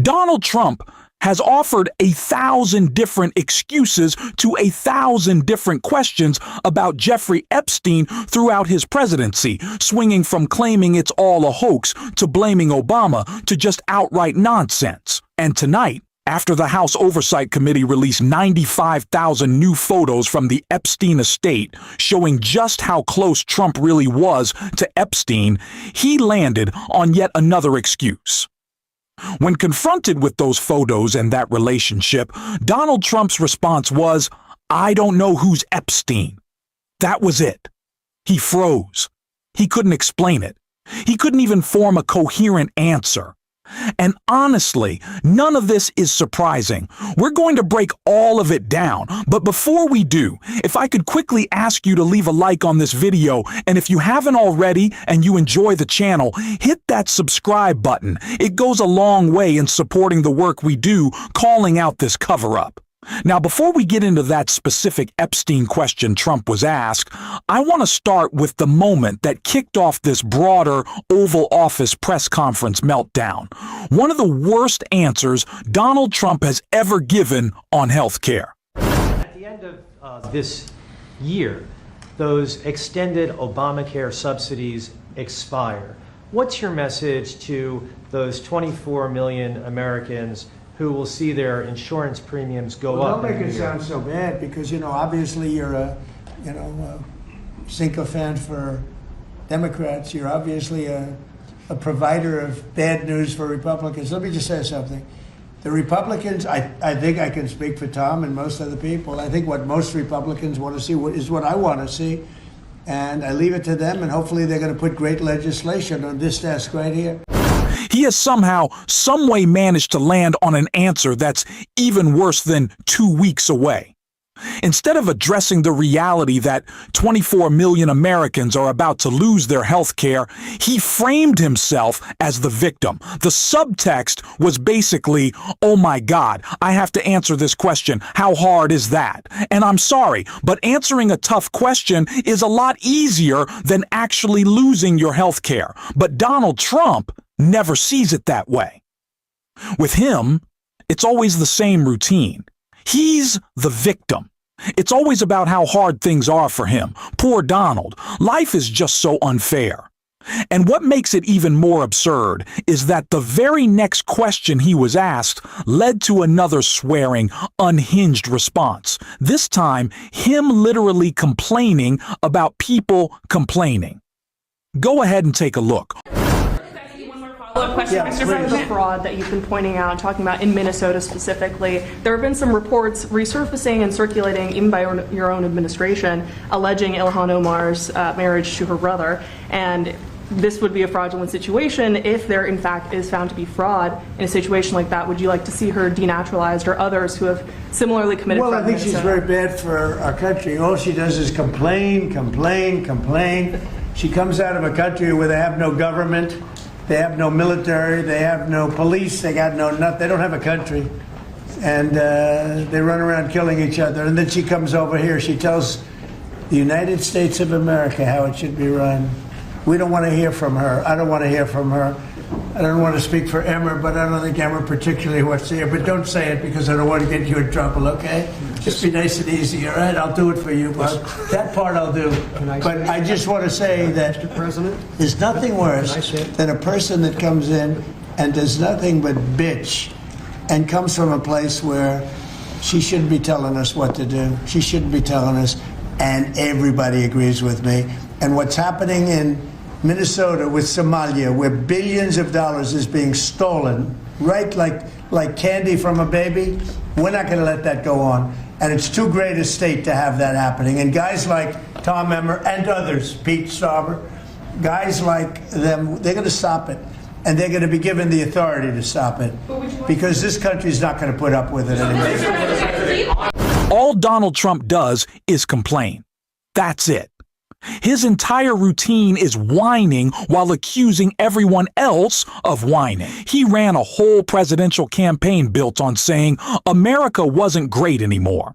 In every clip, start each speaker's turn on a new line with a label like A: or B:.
A: Donald Trump has offered 1,000 different excuses to 1,000 different questions about Jeffrey Epstein throughout his presidency, swinging from claiming it's all a hoax to blaming Obama to just outright nonsense. And tonight, after the House Oversight Committee released 95,000 new photos from the Epstein estate showing just how close Trump really was to Epstein, he landed on yet another excuse. When confronted with those photos and that relationship, Donald Trump's response was, "I don't know who's Epstein." That was it. He froze. He couldn't explain it. He couldn't even form a coherent answer. And honestly, none of this is surprising. We're going to break all of it down. But before we do, if I could quickly ask you to leave a like on this video, and if you haven't already and you enjoy the channel, hit that subscribe button. It goes a long way in supporting the work we do, calling out this cover-up. Now, before we get into that specific Epstein question Trump was asked, I want to start with the moment that kicked off this broader Oval Office press conference meltdown. One of the worst answers Donald Trump has ever given on health care.
B: At the end of this year, those extended Obamacare subsidies expire. What's your message to those 24 million Americans who will see their insurance premiums go up?
C: Don't make it sound so bad, because, obviously you're a sycophant for Democrats. You're obviously a provider of bad news for Republicans. Let me just say something. The Republicans, I think I can speak for Tom and most other people. I think what most Republicans want to see is what I want to see. And I leave it to them, and hopefully they're going to put great legislation on this desk right here.
A: He has somehow, some way managed to land on an answer that's even worse than 2 weeks away. Instead of addressing the reality that 24 million Americans are about to lose their health care, he framed himself as the victim. The subtext was basically, "Oh my God, I have to answer this question. How hard is that?" And I'm sorry, but answering a tough question is a lot easier than actually losing your health care. But Donald Trump never sees it that way. With him, it's always the same routine. He's the victim. It's always about how hard things are for him. Poor Donald. Life is just so unfair. And what makes it even more absurd is that the very next question he was asked led to another swearing, unhinged response. This time, him literally complaining about people complaining. Go ahead and take a look.
D: Question, Mr. President. The fraud that you've been pointing out, talking about in Minnesota specifically, there have been some reports resurfacing and circulating, even by your own administration, alleging Ilhan Omar's marriage to her brother. And this would be a fraudulent situation if there, in fact, is found to be fraud. In a situation like that, would you like to see her denaturalized, or others who have similarly committed fraud?
C: Well, I think she's very bad for our country. All she does is complain, complain, complain. She comes out of a country where they have no government. They have no military, they have no police, they got no nothing. They don't have a country. And they run around killing each other. And then she comes over here, she tells the United States of America how it should be run. We don't want to hear from her. I don't want to hear from her. I don't want to speak for Emmer, but I don't think Emmer particularly wants to hear. But don't say it, because I don't want to get you in trouble, okay? Just be nice and easy, all right? I'll do it for you, but that part I'll do. But I just want to say that there's nothing worse than a person that comes in and does nothing but bitch and comes from a place where she shouldn't be telling us what to do. She shouldn't be telling us, and everybody agrees with me. And what's happening in Minnesota with Somalia, where billions of dollars is being stolen, right, like candy from a baby, we're not going to let that go on. And it's too great a state to have that happening. And guys like Tom Emmer and others, Pete Stauber, guys like them, they're going to stop it. And they're going to be given the authority to stop it. Because this country's not going to put up with it anymore.
A: All Donald Trump does is complain. That's it. His entire routine is whining while accusing everyone else of whining. He ran a whole presidential campaign built on saying America wasn't great anymore,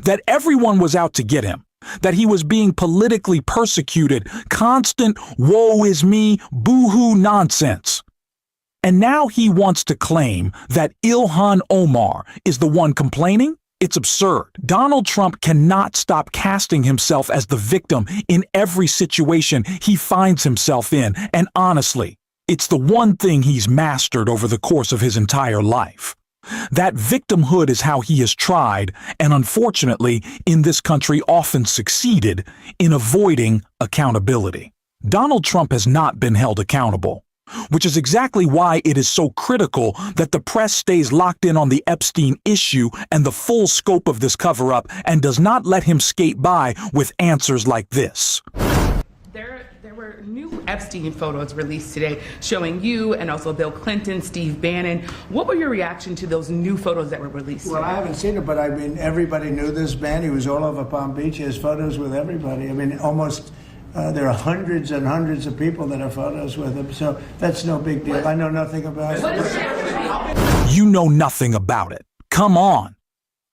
A: that everyone was out to get him, that he was being politically persecuted, constant woe is me, boo-hoo nonsense. And now he wants to claim that Ilhan Omar is the one complaining? It's absurd. Donald Trump cannot stop casting himself as the victim in every situation he finds himself in. And honestly, it's the one thing he's mastered over the course of his entire life. That victimhood is how he has tried, and unfortunately, in this country often succeeded, in avoiding accountability. Donald Trump has not been held accountable, which is exactly why it is so critical that the press stays locked in on the Epstein issue and the full scope of this cover-up and does not let him skate by with answers like this.
E: There were new Epstein photos released today showing you and also Bill Clinton, Steve Bannon. What were your reaction to those new photos that were released
C: Well,
E: today?
C: I haven't seen it, but I mean, everybody knew this man. He was all over Palm Beach. He has photos with everybody. I mean, almost, there are hundreds and hundreds of people that have photos with him. So that's no big deal. I know nothing about it.
A: You know nothing about it. Come on.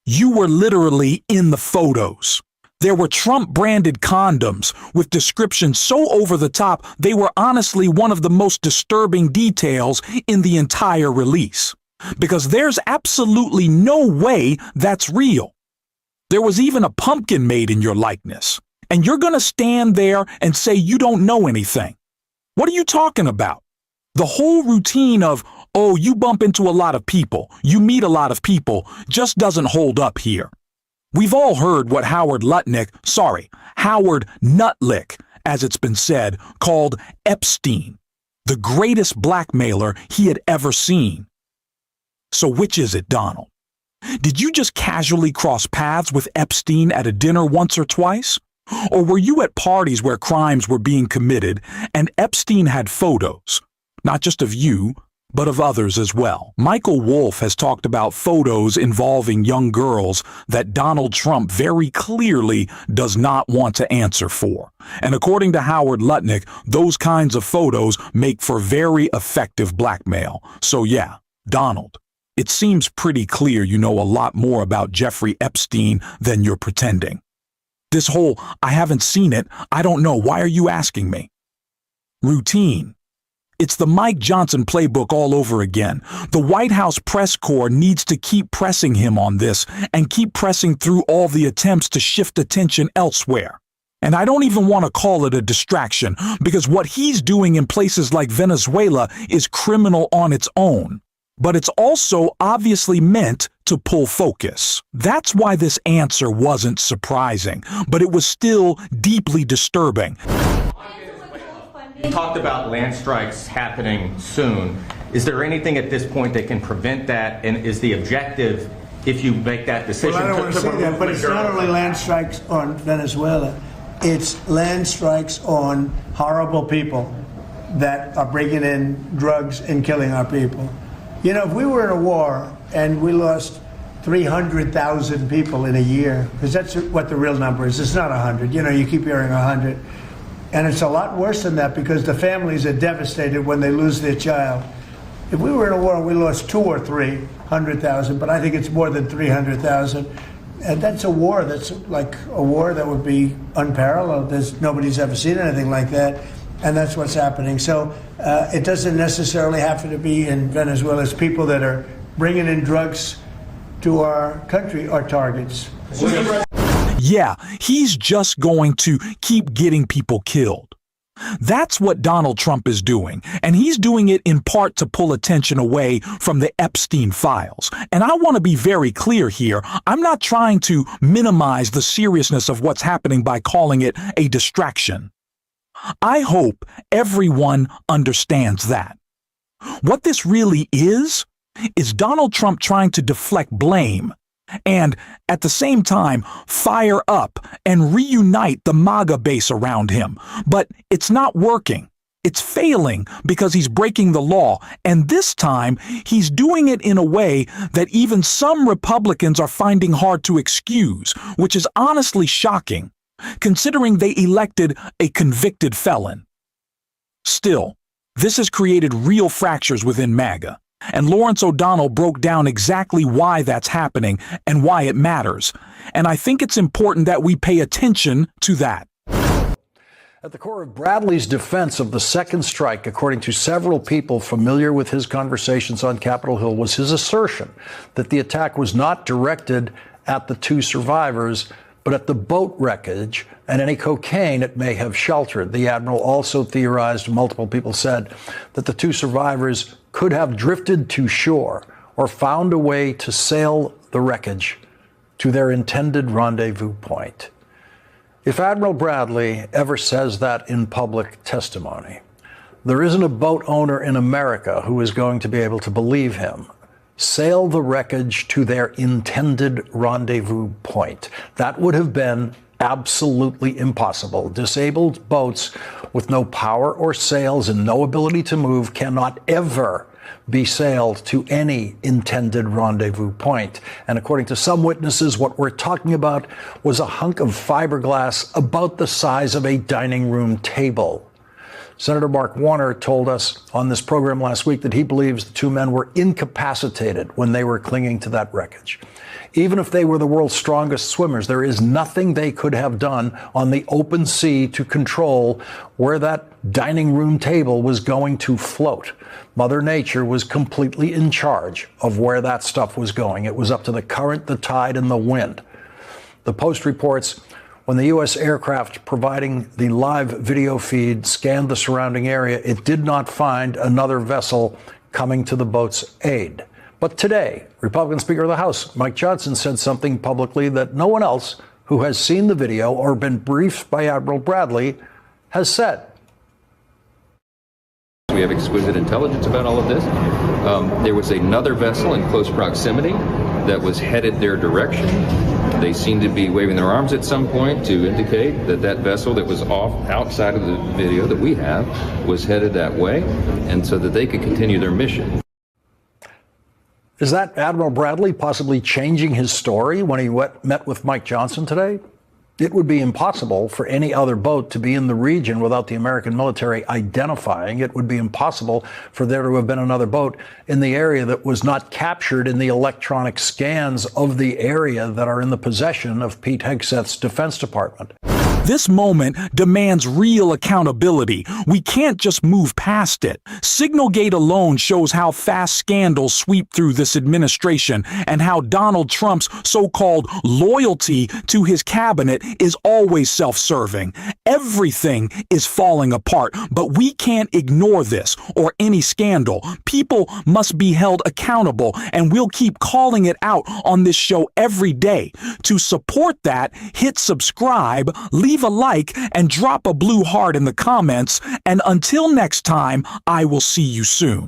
A: You were literally in the photos. There were Trump-branded condoms with descriptions so over the top they were honestly one of the most disturbing details in the entire release. Because there's absolutely no way that's real. There was even a pumpkin made in your likeness. And you're going to stand there and say you don't know anything. What are you talking about? The whole routine of, oh, you bump into a lot of people, you meet a lot of people, just doesn't hold up here. We've all heard what Howard Nutlick, as it's been said, called Epstein, the greatest blackmailer he had ever seen. So which is it, Donald? Did you just casually cross paths with Epstein at a dinner once or twice? Or were you at parties where crimes were being committed and Epstein had photos, not just of you, but of others as well? Michael Wolff has talked about photos involving young girls that Donald Trump very clearly does not want to answer for. And according to Howard Lutnick, those kinds of photos make for very effective blackmail. So yeah, Donald, it seems pretty clear you know a lot more about Jeffrey Epstein than you're pretending. This whole, I haven't seen it, I don't know, why are you asking me? Routine. It's the Mike Johnson playbook all over again. The White House press corps needs to keep pressing him on this and keep pressing through all the attempts to shift attention elsewhere. And I don't even want to call it a distraction, because what he's doing in places like Venezuela is criminal on its own. But it's also obviously meant to pull focus. That's why this answer wasn't surprising, but it was still deeply disturbing.
F: You talked about land strikes happening soon. Is there anything at this point that can prevent that? And is the objective, if you make that decision,
C: Well, I don't want to say that, but it's not only land strikes on Venezuela. It's land strikes on horrible people that are bringing in drugs and killing our people. You know, if we were in a war and we lost 300,000 people in a year, because that's what the real number is. It's not 100. You know, you keep hearing 100. And it's a lot worse than that, because the families are devastated when they lose their child. If we were in a war and we lost 200,000 or 300,000, but I think it's more than 300,000, and that's a war that's like a war that would be unparalleled. Nobody's ever seen anything like that, and that's what's happening. So it doesn't necessarily have to be in Venezuela. It's people that are bringing in drugs to our country are targets.
A: Yeah, he's just going to keep getting people killed. That's what Donald Trump is doing, and he's doing it in part to pull attention away from the Epstein files. And I want to be very clear here. I'm not trying to minimize the seriousness of what's happening by calling it a distraction. I hope everyone understands that. What this really is Donald Trump trying to deflect blame and, at the same time, fire up and reunite the MAGA base around him. But it's not working. It's failing because he's breaking the law, and this time he's doing it in a way that even some Republicans are finding hard to excuse, which is honestly shocking, considering they elected a convicted felon. Still, this has created real fractures within MAGA. And Lawrence O'Donnell broke down exactly why that's happening and why it matters. And I think it's important that we pay attention to that.
G: At the core of Bradley's defense of the second strike, according to several people familiar with his conversations on Capitol Hill, was his assertion that the attack was not directed at the two survivors, but at the boat wreckage and any cocaine it may have sheltered. The admiral also theorized, multiple people said, that the two survivors could have drifted to shore or found a way to sail the wreckage to their intended rendezvous point. If Admiral Bradley ever says that in public testimony, there isn't a boat owner in America who is going to be able to believe him. Sail the wreckage to their intended rendezvous point. That would have been absolutely impossible. Disabled boats with no power or sails and no ability to move cannot ever be sailed to any intended rendezvous point. And according to some witnesses, what we're talking about was a hunk of fiberglass about the size of a dining room table. Senator Mark Warner told us on this program last week that he believes the two men were incapacitated when they were clinging to that wreckage. Even if they were the world's strongest swimmers, there is nothing they could have done on the open sea to control where that dining room table was going to float. Mother Nature was completely in charge of where that stuff was going. It was up to the current, the tide, and the wind. The Post reports when the U.S. aircraft providing the live video feed scanned the surrounding area, it did not find another vessel coming to the boat's aid. But today, Republican Speaker of the House Mike Johnson said something publicly that no one else who has seen the video or been briefed by Admiral Bradley has said.
H: We have exquisite intelligence about all of this. There was another vessel in close proximity that was headed their direction. They seemed to be waving their arms at some point to indicate that that vessel that was off outside of the video that we have was headed that way, and so that they could continue their mission.
G: Is that Admiral Bradley possibly changing his story when he met with Mike Johnson today? It would be impossible for any other boat to be in the region without the American military identifying. It would be impossible for there to have been another boat in the area that was not captured in the electronic scans of the area that are in the possession of Pete Hegseth's Defense Department.
A: This moment demands real accountability. We can't just move past it. Signalgate alone shows how fast scandals sweep through this administration and how Donald Trump's so-called loyalty to his cabinet is always self-serving. Everything is falling apart, but we can't ignore this or any scandal. People must be held accountable, and we'll keep calling it out on this show every day. To support that, hit subscribe, leave a like, and drop a blue heart in the comments. And until next time, I will see you soon.